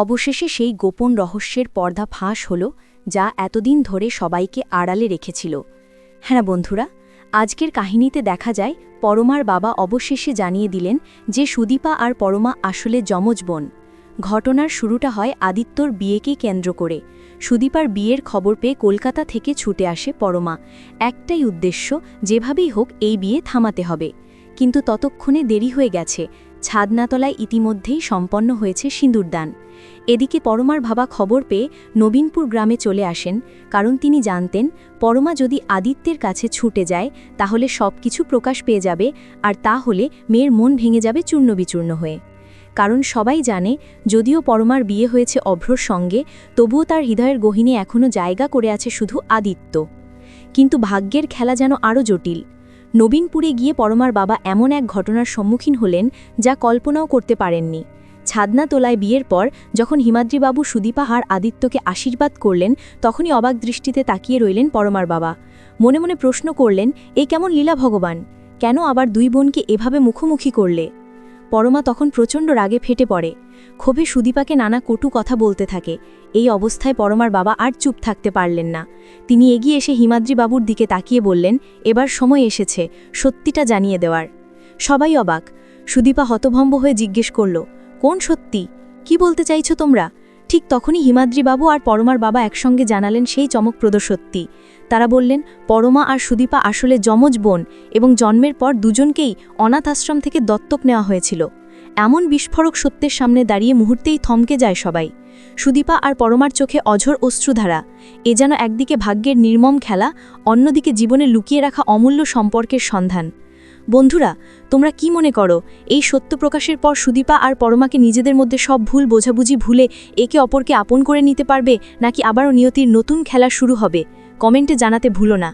অবশেষে সেই গোপন রহস্যের পর্দা ফাঁস হল, যা এতদিন ধরে সবাইকে আড়ালে রেখেছিল। হ্যাঁ বন্ধুরা, আজকের কাহিনীতে দেখা যায় পরমার বাবা অবশেষে জানিয়ে দিলেন যে সুদীপা আর পরমা আসলে যমজ বোন। ঘটনার শুরুটা হয় আদিত্যর বিয়েকে কেন্দ্র করে। সুদীপার বিয়ের খবর পেয়ে কলকাতা থেকে ছুটে আসে পরমা। একটাই উদ্দেশ্য, যেভাবেই হোক এই বিয়ে থামাতে হবে। কিন্তু ততক্ষণে দেরি হয়ে গেছে। ছাদনাতলায় ইতিমধ্যেই সম্পন্ন হয়েছে সিঁদুরদান। এদিকে পরমার বাবা খবর পেয়ে নবীনপুর গ্রামে চলে আসেন, কারণ তিনি জানতেন পরমা যদি আদিত্যের কাছে ছুটে যায় তাহলে সবকিছু প্রকাশ পেয়ে যাবে, আর তা হলে মেয়ের মন ভেঙে যাবে চূর্ণবিচূর্ণ হয়ে। কারণ সবাই জানে, যদিও পরমার বিয়ে হয়েছে অভ্রর সঙ্গে, তবুও তার হৃদয়ের গহীনে এখনও জায়গা করে আছে শুধু আদিত্য। কিন্তু ভাগ্যের খেলা যেন আরও জটিল। নবীনপুরে গিয়ে পরমার বাবা এমন এক ঘটনার সম্মুখীন হলেন যা কল্পনাও করতে পারেননি। ছাদনাতলায় বিয়ের পর যখন হিমাদ্রিবাবু সুদীপা আর আদিত্যকে আশীর্বাদ করলেন, তখনই অবাক দৃষ্টিতে তাকিয়ে রইলেন পরমার বাবা। মনে মনে প্রশ্ন করলেন, এই কেমন লীলা ভগবান, কেন আবার দুই বোনকে এভাবে মুখোমুখি করলে? পরমা তখন প্রচণ্ড রাগে ফেটে পড়ে। ক্ষোভে সুদীপাকে নানা কটু কথা বলতে থাকে। এই অবস্থায় পরমার বাবা আর চুপ থাকতে পারলেন না। তিনি এগিয়ে এসে হিমাদ্রিবাবুর দিকে তাকিয়ে বললেন, এবার সময় এসেছে সত্যিটা জানিয়ে দেওয়ার। সবাই অবাক। সুদীপা হতভম্ব হয়ে জিজ্ঞেস করল, কোন সত্যি? কি বলতে চাইছো তোমরা? ঠিক তখনই হিমাদ্রিবাবু আর পরমার বাবা একসঙ্গে জানালেন সেই চমকপ্রদ সত্যি। তারা বললেন, পরমা আর সুদীপা আসলে যমজ বোন, এবং জন্মের পর দুজনকেই অনাথ আশ্রম থেকে দত্তক নেওয়া হয়েছিল। এমন বিস্ফোরক সত্যের সামনে দাঁড়িয়ে মুহূর্তেই থমকে যায় সবাই। সুদীপা আর পরমার চোখে অঝোর অশ্রুধারা। এ যেন একদিকে ভাগ্যের নির্মম খেলা, অন্যদিকে জীবনে লুকিয়ে রাখা অমূল্য সম্পর্কের সন্ধান। বন্ধুরা, তোমরা কি মনে করো, এই সত্য প্রকাশের পর সুদীপা আর পরমাকে নিজেদের মধ্যে সব ভুল বোঝাবুঝি ভুলে একে অপরকে আপন করে নিতে পারবে, নাকি আবারও নিয়তির নতুন খেলা শুরু হবে? কমেন্টে জানাতে ভুলো না।